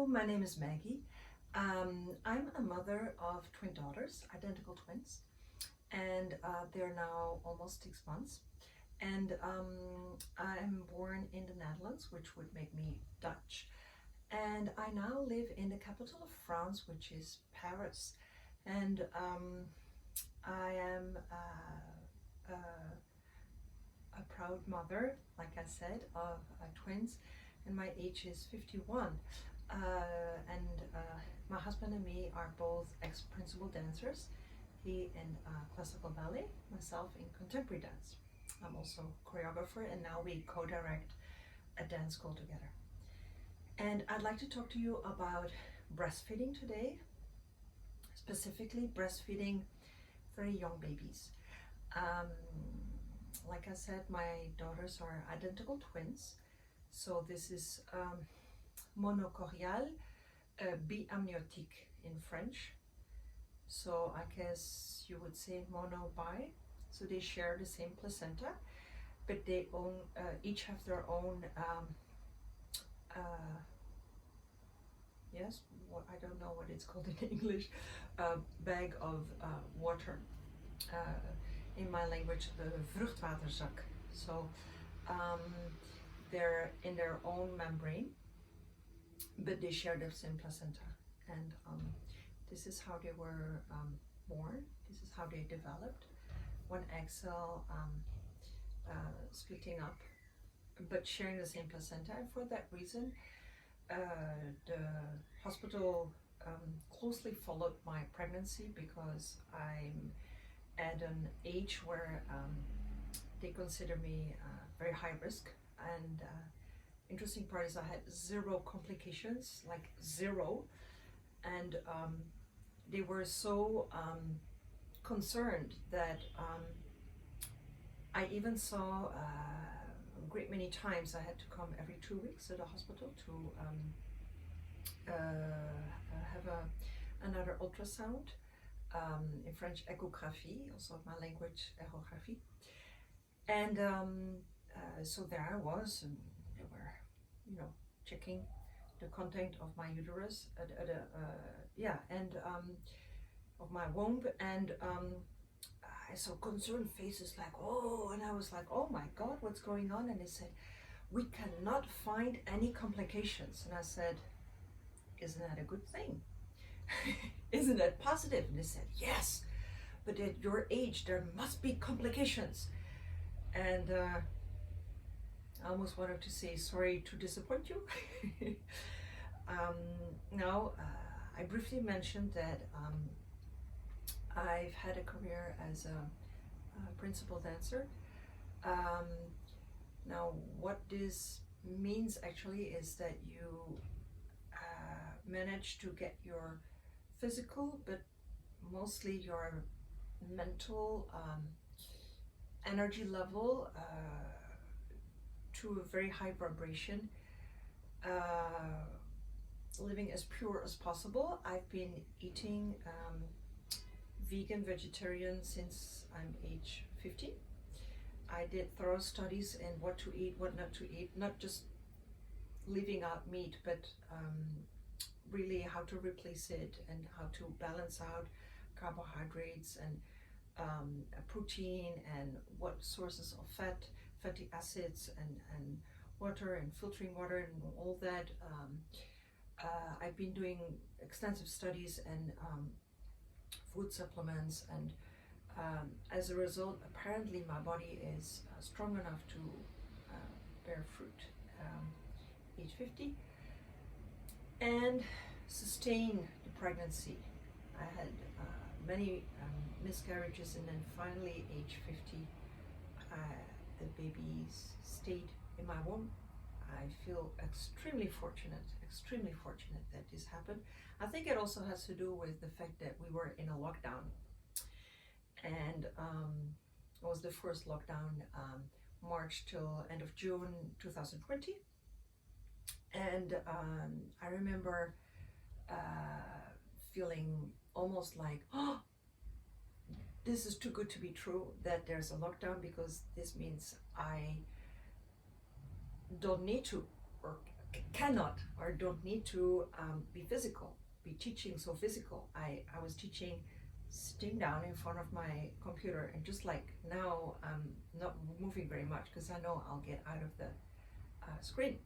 Hello, my name is Maggie. I'm a mother of twin daughters, identical twins, and they're now almost 6 months. And I'm born in the Netherlands, which would make me Dutch. And I now live in the capital of France, which is Paris. And I am a proud mother, like I said, of twins, and my age is 51. My husband and me are both ex-principal dancers. He in classical ballet, myself in contemporary dance. I'm also choreographer, and now we co-direct a dance school together. And I'd like to talk to you about breastfeeding today, specifically breastfeeding very young babies. Like I said, my daughters are identical twins. So this is monochorial, biamniotique in French. So I guess you would say mono-bi. So they share the same placenta, but they each have their own, yes, what, I don't know what it's called in English, bag of water. In my language, the vruchtwaterzak. So they're in their own membrane, but they share the same placenta. And this is how they were born. This is how they developed. One egg cell splitting up, but sharing the same placenta. And for that reason, the hospital closely followed my pregnancy because I'm at an age where they consider me very high risk. And interesting part is I had 0 complications, like 0. And they were so concerned that I even saw a great many times I had to come every 2 weeks to the hospital to have another ultrasound. In French, échographie, also my language, échographie. And so there I was, and they were, checking the content of my uterus, and of my womb, and I saw concerned faces like, oh, and I was like, oh my God, what's going on? And they said, we cannot find any complications. And I said, isn't that a good thing? Isn't that positive? And they said, yes, but at your age, there must be complications. And I almost wanted to say, sorry to disappoint you. Now, I briefly mentioned that I've had a career as a principal dancer. Now, what this means actually is that you manage to get your physical, but mostly your mental energy level to a very high vibration, living as pure as possible. I've been eating vegan, vegetarian since I'm age 50. I did thorough studies in what to eat, what not to eat, not just leaving out meat, but really how to replace it and how to balance out carbohydrates and protein, and what sources of fatty acids, and water, and filtering water, and all that. I've been doing extensive studies and food supplements, and as a result, apparently my body is strong enough to bear fruit age 50 and sustain the pregnancy. I had many miscarriages, and then finally age 50 the babies stayed in my womb. I feel extremely fortunate that this happened. I think it also has to do with the fact that we were in a lockdown, and it was the first lockdown, March till end of June 2020. And I remember feeling almost like, oh, this is too good to be true, that there's a lockdown, because this means I don't need to work cannot or don't need to be physical, be teaching so physical. I was teaching sitting down in front of my computer, and just like now I'm not moving very much because I know I'll get out of the screen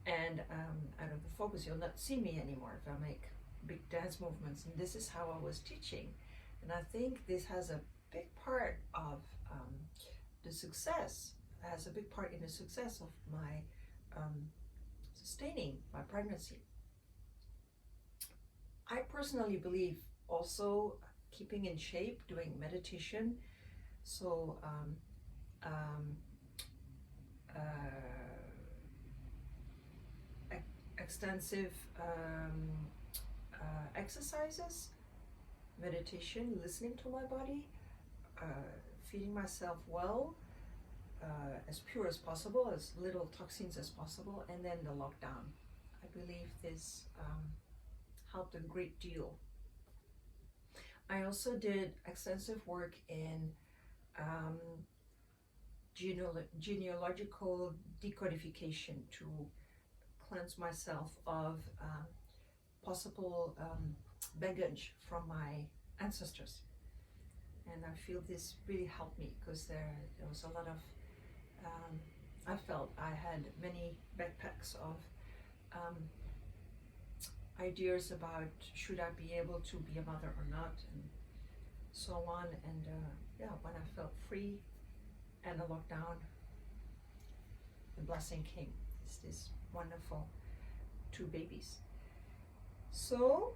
and out of the focus. You'll not see me anymore if I make big dance movements, and this is how I was teaching. And I think this has a big part of the success, has a big part in the success of my sustaining my pregnancy. I personally believe also keeping in shape, doing meditation, so extensive exercises, meditation, listening to my body, feeding myself well, as pure as possible, as little toxins as possible, and then the lockdown. I believe this helped a great deal. I also did extensive work in genealogical decodification to cleanse myself of possible baggage from my ancestors. And I feel this really helped me because there was a lot of, I felt I had many backpacks of ideas about should I be able to be a mother or not, and so on. And when I felt free and the lockdown, the blessing came. It's this wonderful 2 babies. So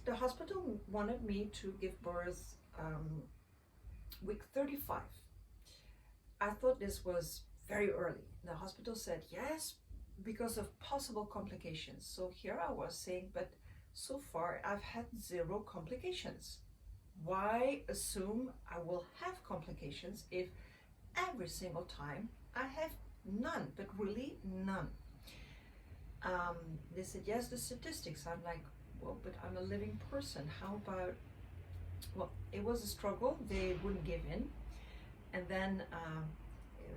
the hospital wanted me to give birth week 35. I thought this was very early. The hospital said yes, because of possible complications. So here I was saying, but so far I've had 0 complications. Why assume I will have complications if every single time I have none, but really none? They said, yes, the statistics. I'm like, well, but I'm a living person. How about, well, it was a struggle. They wouldn't give in. And then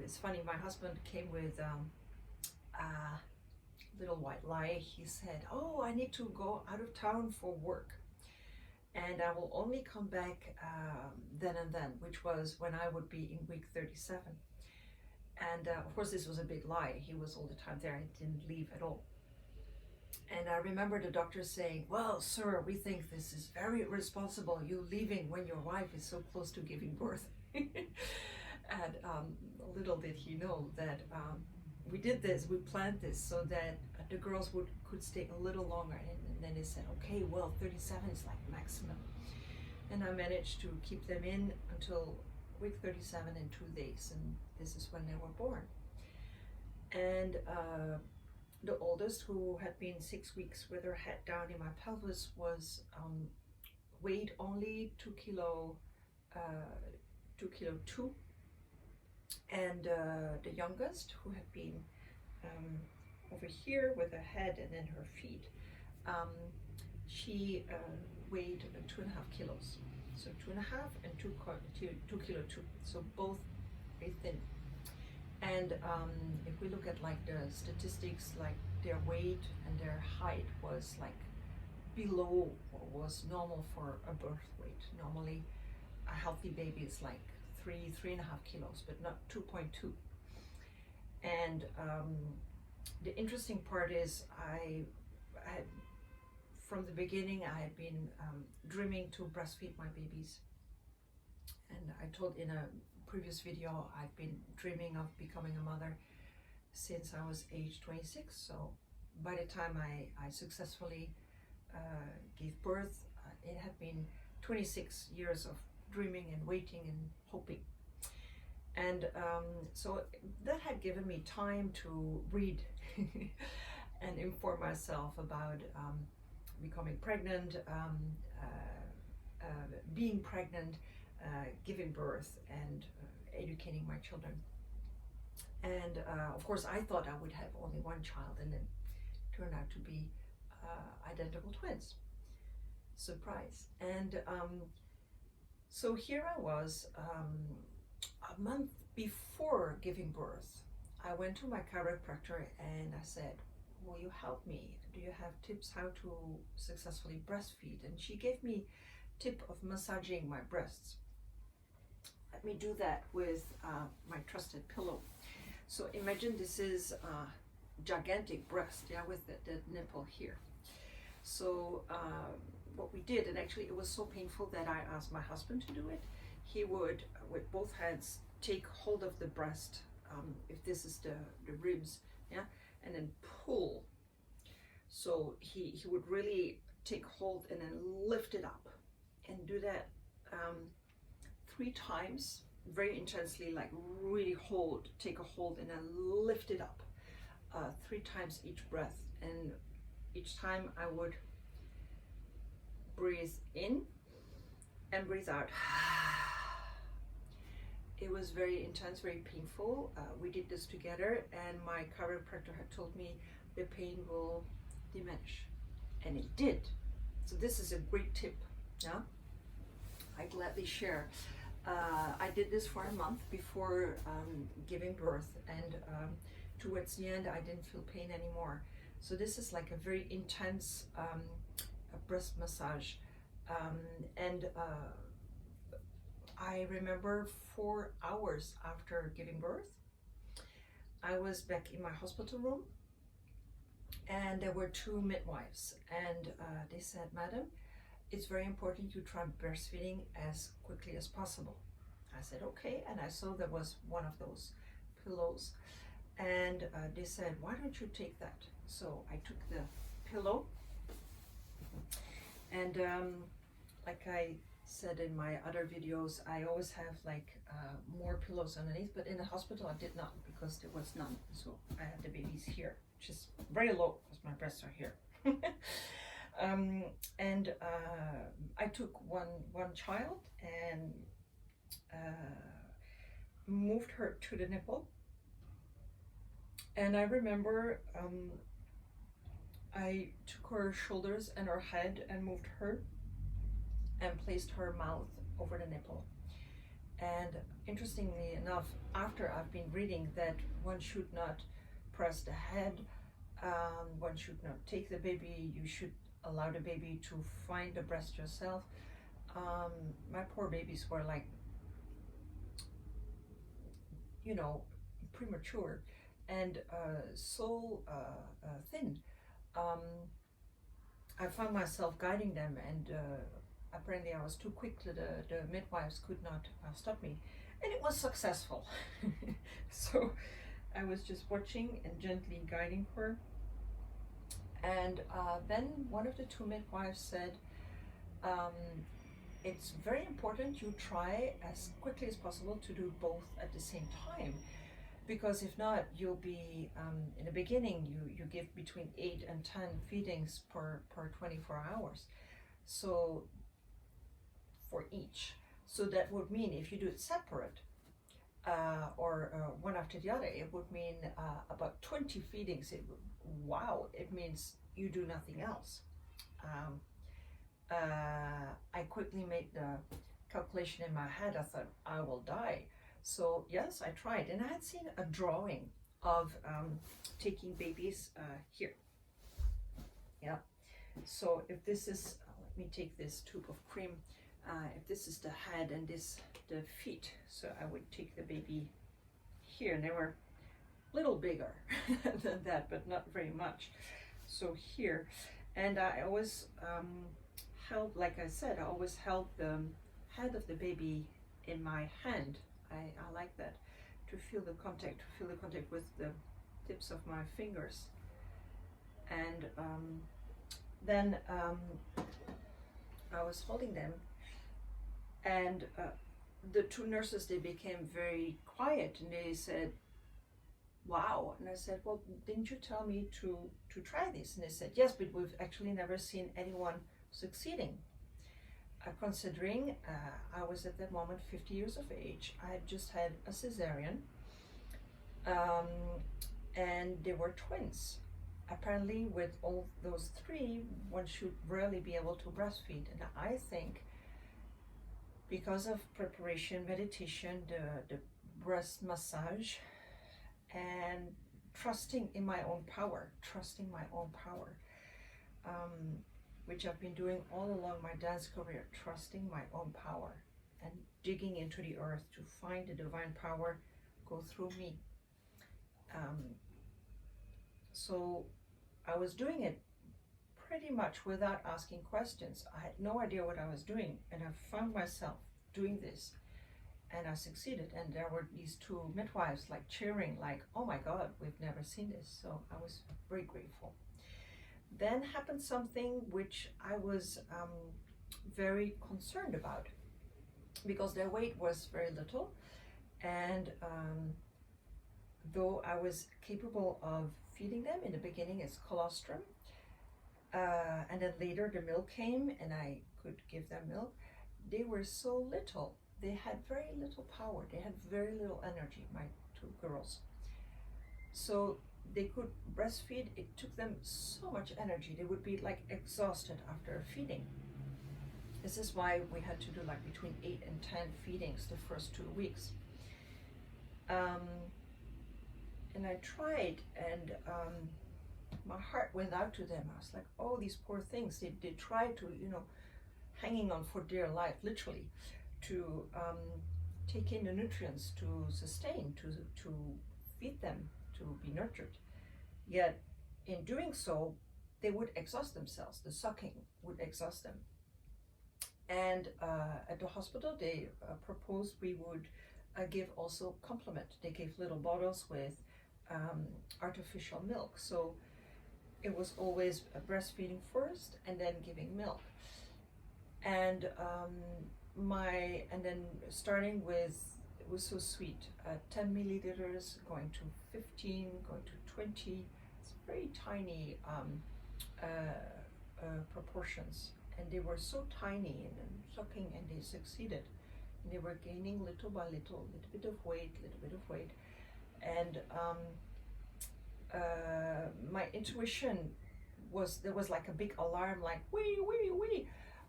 it's funny, my husband came with little white lie. He said, oh, I need to go out of town for work, and I will only come back then and then, which was when I would be in week 37. And of course this was a big lie. He was all the time there. I didn't leave at all. And I remember the doctor saying, well, sir, we think this is very irresponsible, you leaving when your wife is so close to giving birth. And little did he know that we did this, we planned this so that the girls could stay a little longer. And then they said, okay, well, 37 is like maximum. And I managed to keep them in until week 37 and 2 days, and this is when they were born. And the oldest, who had been 6 weeks with her head down in my pelvis, was weighed only 2 kilo 2. And the youngest, who had been over here with her head and then her feet, she weighed 2.5 kilos. So 2.5 and 2 kilo 2. So both very thin. And if we look at like the statistics, like their weight and their height was like below what was normal for a birth weight. Normally a healthy baby is like 3.5 kilos, but not 2.2. And the interesting part is I had, from the beginning, I had been dreaming to breastfeed my babies. And I told in a previous video, I've been dreaming of becoming a mother since I was age 26. So by the time I successfully gave birth, it had been 26 years of dreaming and waiting and hoping. And so that had given me time to read and inform myself about becoming pregnant, being pregnant, giving birth, and educating my children. And of course I thought I would have only one child, and then it turned out to be identical twins. Surprise. And so here I was, a month before giving birth, I went to my chiropractor and I said, will you help me? Do you have tips how to successfully breastfeed? And she gave me tip of massaging my breasts. Let me do that with my trusted pillow. So imagine this is a gigantic breast, yeah, with the nipple here. So what we did, and actually it was so painful that I asked my husband to do it. He would, with both hands, take hold of the breast, if this is the ribs, yeah, and then pull. So he would really take hold and then lift it up, and do that 3 times, very intensely, like really hold, take a hold, and then lift it up 3 times each breath. And each time I would breathe in and breathe out. It was very intense, very painful. We did this together, and my chiropractor had told me the pain will diminish, and it did. So this is a great tip, yeah? I gladly share. I did this for a month before giving birth, and towards the end I didn't feel pain anymore. So this is like a very intense breast massage, and I remember 4 hours after giving birth, I was back in my hospital room, and there were 2 midwives, and they said, Madam, it's very important you try breastfeeding as quickly as possible. I said, okay, and I saw there was one of those pillows, and they said, why don't you take that? So I took the pillow, and like I said in my other videos, I always have like more pillows underneath, but in the hospital I did not, because there was none. So I had the babies here, which is very low because my breasts are here. And I took one child and moved her to the nipple, and I remember I took her shoulders and her head and moved her and placed her mouth over the nipple. And interestingly enough, after I've been reading that one should not press the head, one should not take the baby, you should allow the baby to find the breast yourself. My poor babies were like, you know, premature and so thin. I found myself guiding them, and apparently I was too quick. The midwives could not stop me, and it was successful. So I was just watching and gently guiding her, and then one of the 2 midwives said, it's very important you try as quickly as possible to do both at the same time, because if not, you'll be, in the beginning, you give between 8 and 10 feedings per 24 hours. So for each. So that would mean if you do it separate, or one after the other, it would mean about 20 feedings. Wow, it means you do nothing else. I quickly made the calculation in my head. I thought, I will die. So yes, I tried, and I had seen a drawing of taking babies here. Yeah. So if this is, let me take this tube of cream. If this is the head and this the feet, so I would take the baby here, and they were a little bigger than that, but not very much. So here, and I always held, like I said, I always held the head of the baby in my hand. I like that, to feel the contact, with the tips of my fingers. And then I was holding them, and the 2 nurses, they became very quiet, and they said, wow. And I said, well, didn't you tell me to try this? And they said, yes, but we've actually never seen anyone succeeding. Considering I was at that moment 50 years of age, I had just had a cesarean, and they were twins. Apparently with all those 3, one should rarely be able to breastfeed. And I think because of preparation, meditation, the breast massage, and trusting in my own power, which I've been doing all along my dance career, trusting my own power and digging into the earth to find the divine power go through me. So I was doing it pretty much without asking questions. I had no idea what I was doing, and I found myself doing this, and I succeeded. And there were these two midwives like cheering, like, oh my God, we've never seen this. So I was very grateful. Then happened something which I was very concerned about, because their weight was very little, and though I was capable of feeding them in the beginning as colostrum, and then later the milk came and I could give them milk, they were so little. They had very little power. They had very little energy, my two girls. So they could breastfeed. It took them so much energy. They would be like exhausted after feeding. This is why we had to do like between 8 and 10 feedings the first 2 weeks. And I tried, and my heart went out to them. I was like, oh, these poor things. They tried to, hanging on for dear life, literally, to take in the nutrients, to sustain, to feed them, to be nurtured. Yet, in doing so, they would exhaust themselves. The sucking would exhaust them. And at the hospital, they proposed we would give also complement. They gave little bottles with artificial milk. So it was always breastfeeding first and then giving milk. And then starting with, it was so sweet, 10 milliliters, going to 15, going to 20. It's very tiny proportions. And they were so tiny and sucking, and they succeeded. And they were gaining little by little bit of weight. And my intuition was, there was like a big alarm, like,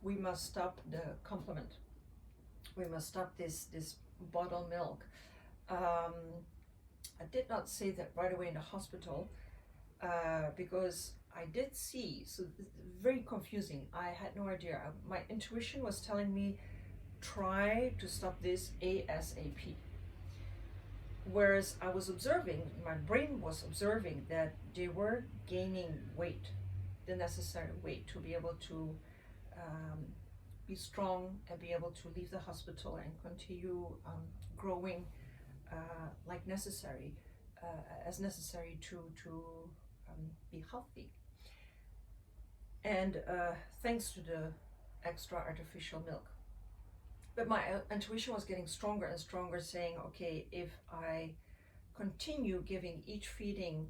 we must stop the complement. We must stop this bottle milk. I did not say that right away in the hospital, because I did see, so it's very confusing. I had no idea. My intuition was telling me, try to stop this ASAP. Whereas I was observing, my brain was observing that they were gaining weight, the necessary weight to be able to be strong and be able to leave the hospital and continue growing like necessary, as necessary to be healthy. And thanks to the extra artificial milk. But my intuition was getting stronger and stronger, saying, okay, if I continue giving each feeding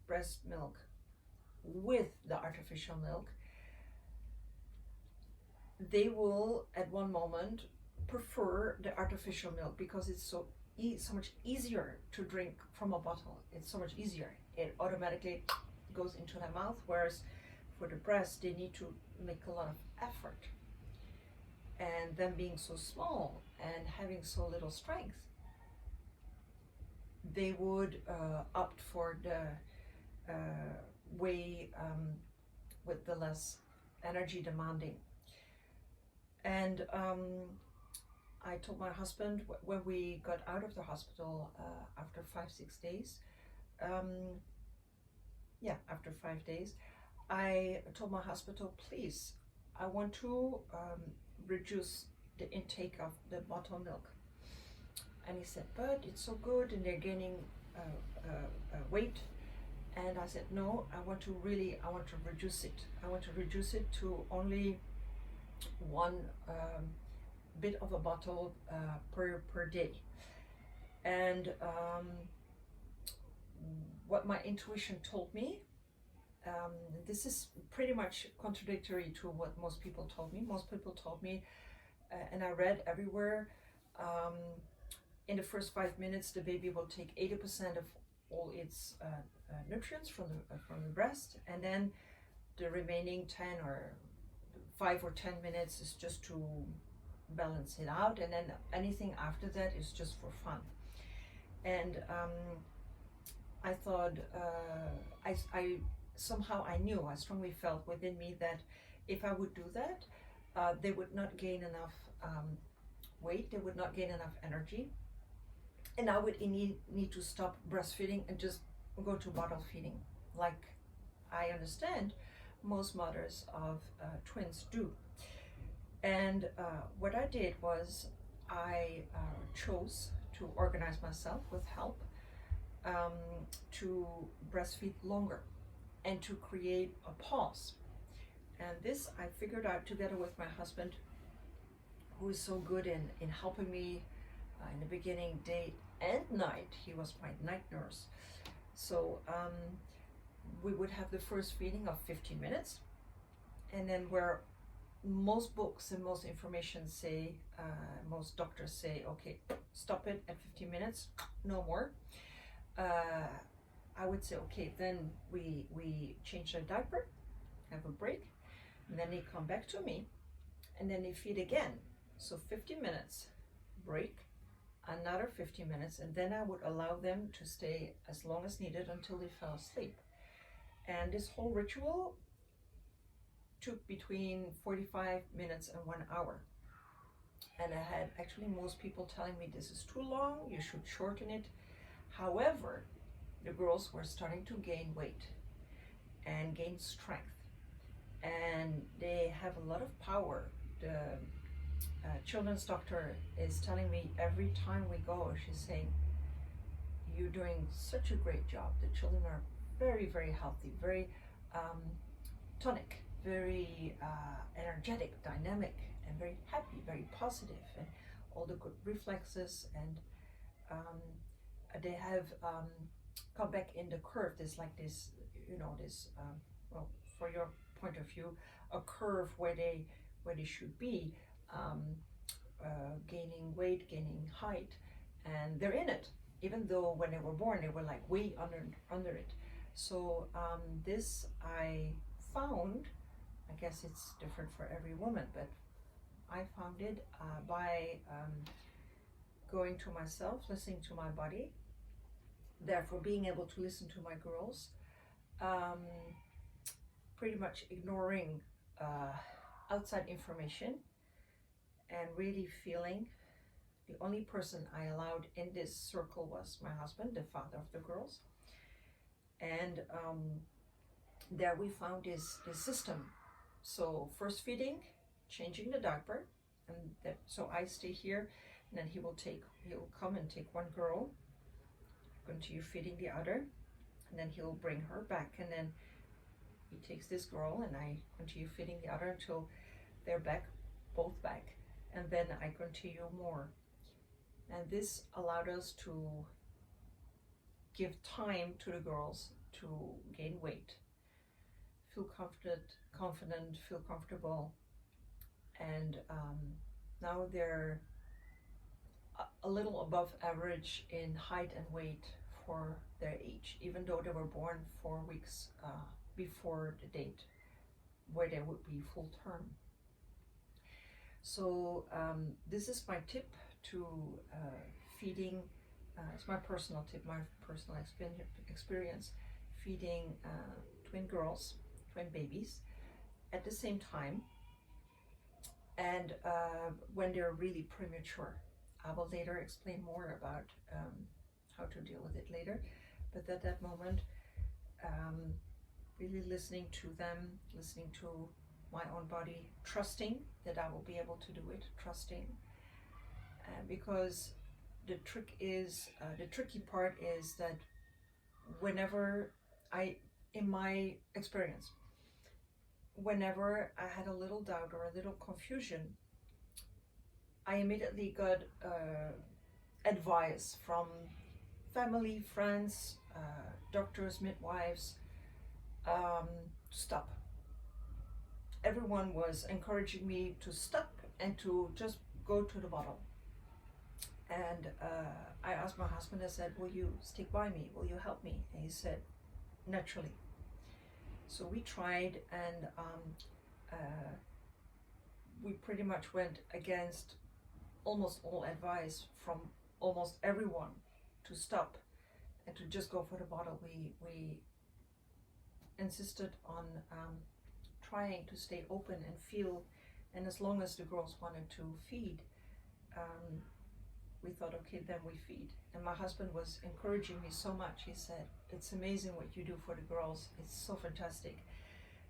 breast milk with the artificial milk, they will at one moment prefer the artificial milk, because it's so much easier to drink from a bottle. It's so much easier. It automatically goes into their mouth, whereas for the breast, they need to make a lot of effort. And them being so small and having so little strength, they would opt for the way with the less energy demanding. And I told my husband when we got out of the hospital after 5-6 days, after 5 days, I told my hospital, please, I want to reduce the intake of the bottle milk. And he said, but it's so good and they're gaining weight. And I said, no, I want to reduce it. I want to reduce it to only one bit of a bottle per day. And what my intuition told me, this is pretty much contradictory to what most people told me. Most people told me, and I read everywhere, in the first 5 minutes, the baby will take 80% of all its nutrients from the breast, and then the remaining 5 or 10 minutes is just to balance it out, and then anything after that is just for fun. And I thought, I somehow I knew, I strongly felt within me that if I would do that, they would not gain enough weight, they would not gain enough energy, and I would need to stop breastfeeding and just go to bottle feeding, like I understand most mothers of twins do. And what I did was I chose to organize myself with help um, to breastfeed longer and to create a pause. And this I figured out together with my husband, who is so good in helping me in the beginning, day and night. He was my night nurse. So we would have the first feeding of 15 minutes, and then where most books and most information say, most doctors say, okay, stop it at 15 minutes, no more. I would say, okay, then we change the diaper, have a break, and then they come back to me, and then they feed again. So 15 minutes, break, another 15 minutes, and then I would allow them to stay as long as needed until they fell asleep. And this whole ritual took between 45 minutes and 1 hour. And I had actually most people telling me this is too long, you should shorten it. However, the girls were starting to gain weight and gain strength, and they have a lot of power. The children's doctor is telling me every time we go, she's saying, you're doing such a great job. The children are very, very healthy, very tonic, very energetic, dynamic, and very happy, very positive, and all the good reflexes, and they have come back in the curve. There's like this, this, well, for your point of view, a curve where they should be, gaining weight, gaining height, and they're in it. Even though when they were born, they were like way under it. So this I found, I guess it's different for every woman, but I found it by going to myself, listening to my body, therefore being able to listen to my girls, pretty much ignoring outside information, and really feeling. The only person I allowed in this circle was my husband, the father of the girls. And there we found this system. So first feeding, changing the diaper, and so I stay here, and then he'll come and take one girl, continue feeding the other, and then he'll bring her back, and then he takes this girl and I continue feeding the other until they're both back, and then I continue more. And this allowed us to give time to the girls to gain weight, feel confident, feel comfortable, and now they're a little above average in height and weight for their age, even though they were born 4 weeks before the date where they would be full term. So this is my tip to feeding. It's my personal tip, my personal experience feeding twin girls, twin babies at the same time, and when they're really premature. I will later explain more about how to deal with it later, but at that moment, really listening to them, listening to my own body, trusting that I will be able to do it, trusting, because the tricky part is that whenever in my experience, whenever I had a little doubt or a little confusion, I immediately got advice from family, friends, doctors, midwives, to stop. Everyone was encouraging me to stop and to just go to the bottle. And I asked my husband, I said, will you stick by me? Will you help me? And he said, naturally. So we tried, and we pretty much went against almost all advice from almost everyone to stop. and to just go for the bottle. We insisted on trying to stay open and feel, and as long as the girls wanted to feed, we thought, okay, then we feed. And my husband was encouraging me so much. He said, it's amazing what you do for the girls. It's so fantastic.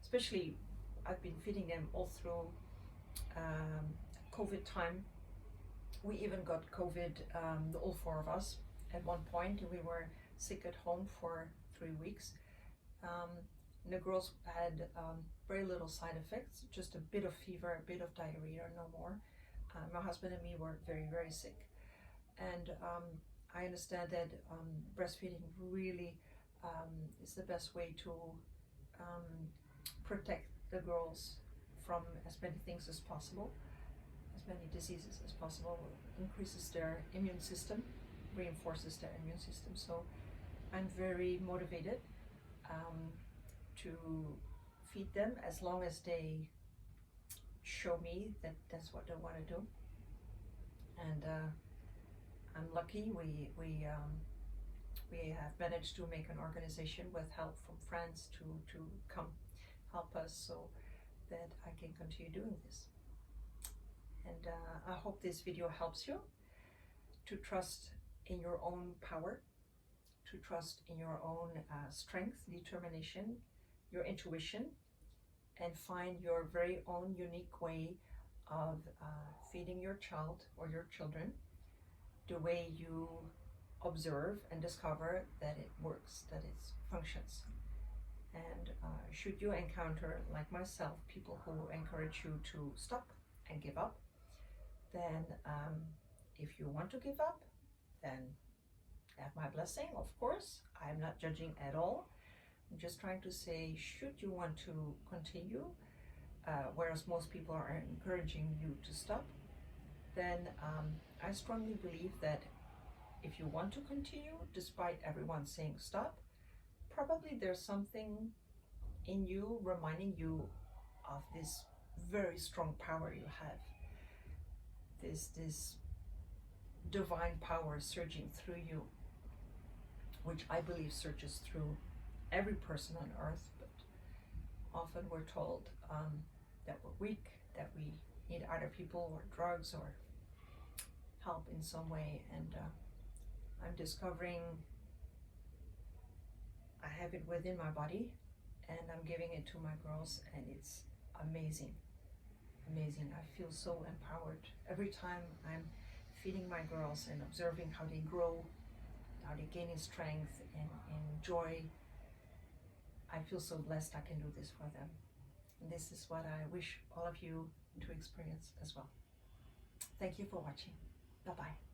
Especially, I've been feeding them all through COVID time. We even got COVID, all four of us, at one point. We were sick at home for 3 weeks. And the girls had very little side effects, just a bit of fever, a bit of diarrhea, no more. My husband and me were very, very sick. And I understand that breastfeeding really is the best way to protect the girls from as many things as possible, as many diseases as possible, increases their immune system, reinforces their immune system. So I'm very motivated to feed them as long as they show me that that's what they want to do. And I'm lucky we have managed to make an organization with help from friends to come help us so that I can continue doing this. And I hope this video helps you to trust in your own power, to trust in your own strength, determination, your intuition, and find your very own unique way of feeding your child or your children the way you observe and discover that it works, that it functions. And should you encounter, like myself, people who encourage you to stop and give up, then if you want to give up, then have my blessing, of course. I'm not judging at all. I'm just trying to say, should you want to continue, whereas most people are encouraging you to stop, then I strongly believe that if you want to continue, despite everyone saying stop, probably there's something in you reminding you of this very strong power you have. This divine power surging through you, which I believe surges through every person on earth, but often we're told that we're weak, that we need other people or drugs or help in some way. And I'm discovering I have it within my body, and I'm giving it to my girls, and it's amazing. Amazing. I feel so empowered every time I'm feeding my girls and observing how they grow, how they gain in strength and in joy. I feel so blessed I can do this for them. And this is what I wish all of you to experience as well. Thank you for watching. Bye-bye.